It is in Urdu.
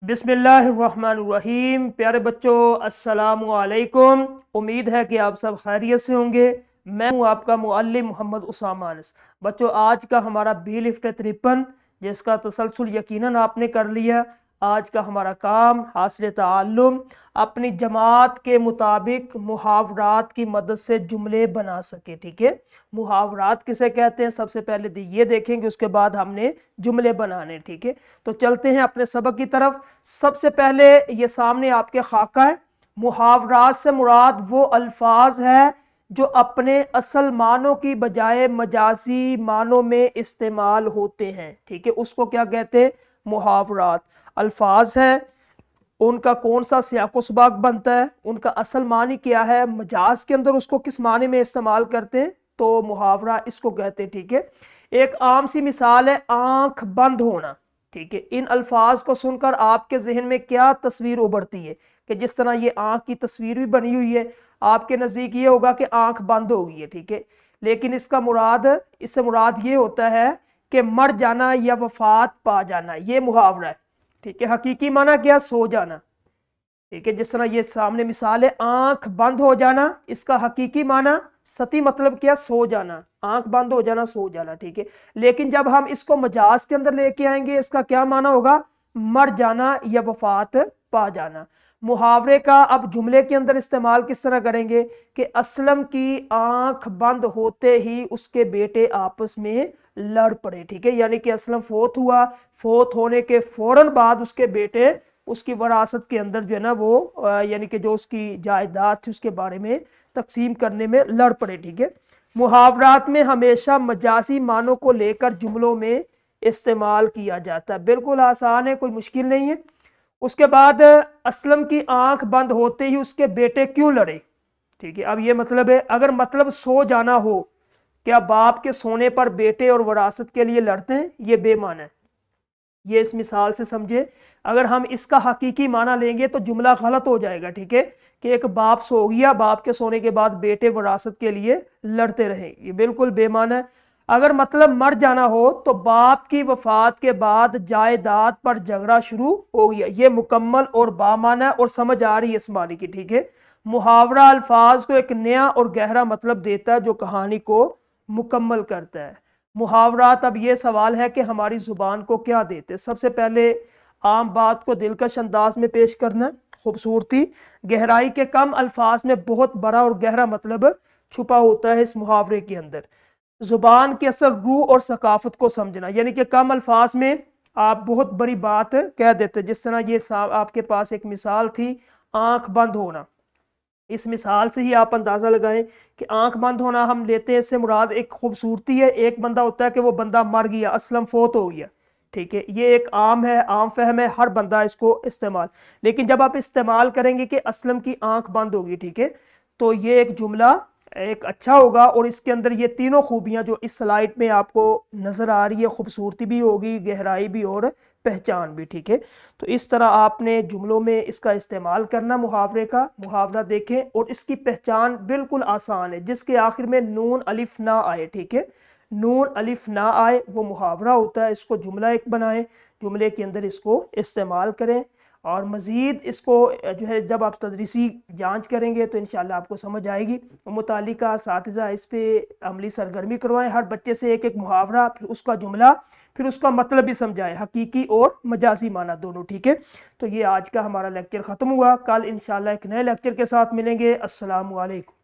بسم اللہ الرحمن الرحیم۔ پیارے بچوں السلام علیکم۔ امید ہے کہ آپ سب خیریت سے ہوں گے۔ میں ہوں آپ کا معلم محمد اسامہ انس۔ بچوں آج کا ہمارا بی لفٹ 53 جس کا تسلسل یقیناً آپ نے کر لیا۔ آج کا ہمارا کام حاصل تعلم اپنی جماعت کے مطابق محاورات کی مدد سے جملے بنا سکے، ٹھیک ہے۔ محاورات کسے کہتے ہیں سب سے پہلے یہ دیکھیں گے، اس کے بعد ہم نے جملے بنانے، ٹھیک ہے۔ تو چلتے ہیں اپنے سبق کی طرف۔ سب سے پہلے یہ سامنے آپ کے خاکہ ہے۔ محاورات سے مراد وہ الفاظ ہے جو اپنے اصل معنوں کی بجائے مجازی معنوں میں استعمال ہوتے ہیں، ٹھیک ہے، اس کو کیا کہتے ہیں؟ محاورات۔ الفاظ ہیں، ان کا کون سا سیاق و سباق بنتا ہے، ان کا اصل معنی کیا ہے، مجاز کے اندر اس کو کس معنی میں استعمال کرتے ہیں، تو محاورہ اس کو کہتے ہیں، ٹھیک ہے۔ ایک عام سی مثال ہے آنکھ بند ہونا، ٹھیک ہے۔ ان الفاظ کو سن کر آپ کے ذہن میں کیا تصویر ابھرتی ہے کہ جس طرح یہ آنکھ کی تصویر بھی بنی ہوئی ہے، آپ کے نزدیک یہ ہوگا کہ آنکھ بند ہو گئی ہے، ٹھیک ہے۔ لیکن اس سے مراد یہ ہوتا ہے کہ مر جانا یا وفات پا جانا، یہ محاورہ ہے، ٹھیک ہے۔ حقیقی معنی کیا؟ سو جانا، ٹھیک ہے۔ جس طرح یہ سامنے مثال ہے آنکھ بند ہو جانا، اس کا حقیقی معنی سطحی مطلب کیا؟ سو جانا، آنکھ بند ہو جانا، سو جانا، ٹھیک ہے۔ لیکن جب ہم اس کو مجاز کے اندر لے کے آئیں گے، اس کا کیا معنی ہوگا؟ مر جانا یا وفات پا جانا۔ محاورے کا اب جملے کے اندر استعمال کس طرح کریں گے کہ اسلم کی آنکھ بند ہوتے ہی اس کے بیٹے آپس میں لڑ پڑے، ٹھیک ہے۔ یعنی کہ اسلم فوت ہوا، فوت ہونے کے فوراً بعد اس کے بیٹے اس کی وراثت کے اندر جو ہے نا وہ یعنی کہ جو اس کی جائیداد تھی اس کے بارے میں تقسیم کرنے میں لڑ پڑے، ٹھیک ہے۔ محاورات میں ہمیشہ مجازی معنوں کو لے کر جملوں میں استعمال کیا جاتا ہے، بالکل آسان ہے، کوئی مشکل نہیں ہے۔ اس کے بعد اسلم کی آنکھ بند ہوتے ہی اس کے بیٹے کیوں لڑے، ٹھیک ہے۔ اب یہ مطلب ہے، اگر مطلب سو جانا ہو، کیا باپ کے سونے پر بیٹے اور وراثت کے لیے لڑتے ہیں؟ یہ بے معنی ہے، یہ اس مثال سے سمجھے۔ اگر ہم اس کا حقیقی معنی لیں گے تو جملہ غلط ہو جائے گا، ٹھیک ہے، کہ ایک باپ سو گیا، باپ کے سونے کے بعد بیٹے وراثت کے لیے لڑتے رہیں، یہ بالکل بے معنی ہے۔ اگر مطلب مر جانا ہو تو باپ کی وفات کے بعد جائیداد پر جھگڑا شروع ہو گیا، یہ مکمل اور بامعنی ہے اور سمجھ آ رہی ہے اس معنی کی، ٹھیک ہے۔ محاورہ الفاظ کو ایک نیا اور گہرا مطلب دیتا ہے جو کہانی کو مکمل کرتا ہے۔ محاورات، اب یہ سوال ہے کہ ہماری زبان کو کیا دیتے؟ سب سے پہلے عام بات کو دلکش انداز میں پیش کرنا، خوبصورتی، گہرائی کے کم الفاظ میں بہت بڑا اور گہرا مطلب چھپا ہوتا ہے اس محاورے کے اندر۔ زبان کی اصل روح اور ثقافت کو سمجھنا، یعنی کہ کم الفاظ میں آپ بہت بڑی بات کہہ دیتے، جس طرح یہ آپ کے پاس ایک مثال تھی آنکھ بند ہونا۔ اس مثال سے ہی آپ اندازہ لگائیں کہ آنکھ بند ہونا ہم لیتے ہیں، اس سے مراد ایک خوبصورتی ہے۔ ایک بندہ ہوتا ہے کہ وہ بندہ مر گیا، اسلم فوت ہو گیا، ٹھیک ہے، یہ ایک عام ہے، عام فہم ہے، ہر بندہ اس کو استعمال۔ لیکن جب آپ استعمال کریں گے کہ اسلم کی آنکھ بند ہوگی، ٹھیک ہے، تو یہ ایک جملہ ایک اچھا ہوگا اور اس کے اندر یہ تینوں خوبیاں جو اس سلائیڈ میں آپ کو نظر آ رہی ہے، خوبصورتی بھی ہوگی، گہرائی بھی اور پہچان بھی، ٹھیک ہے۔ تو اس طرح آپ نے جملوں میں اس کا استعمال کرنا محاورے کا۔ محاورہ دیکھیں اور اس کی پہچان بالکل آسان ہے، جس کے آخر میں نون الف نہ آئے، ٹھیک ہے، نون الف نہ آئے وہ محاورہ ہوتا ہے۔ اس کو جملہ ایک بنائیں، جملے کے اندر اس کو استعمال کریں، اور مزید اس کو جو ہے جب آپ تدریسی جانچ کریں گے تو انشاءاللہ آپ کو سمجھ آئے گی۔ متعلقہ اساتذہ اس پہ عملی سرگرمی کروائیں، ہر بچے سے ایک ایک محاورہ، پھر اس کا جملہ، پھر اس کا مطلب بھی سمجھائیں، حقیقی اور مجازی معنی دونوں، ٹھیک ہے۔ تو یہ آج کا ہمارا لیکچر ختم ہوا، کل انشاءاللہ ایک نئے لیکچر کے ساتھ ملیں گے۔ السلام علیکم۔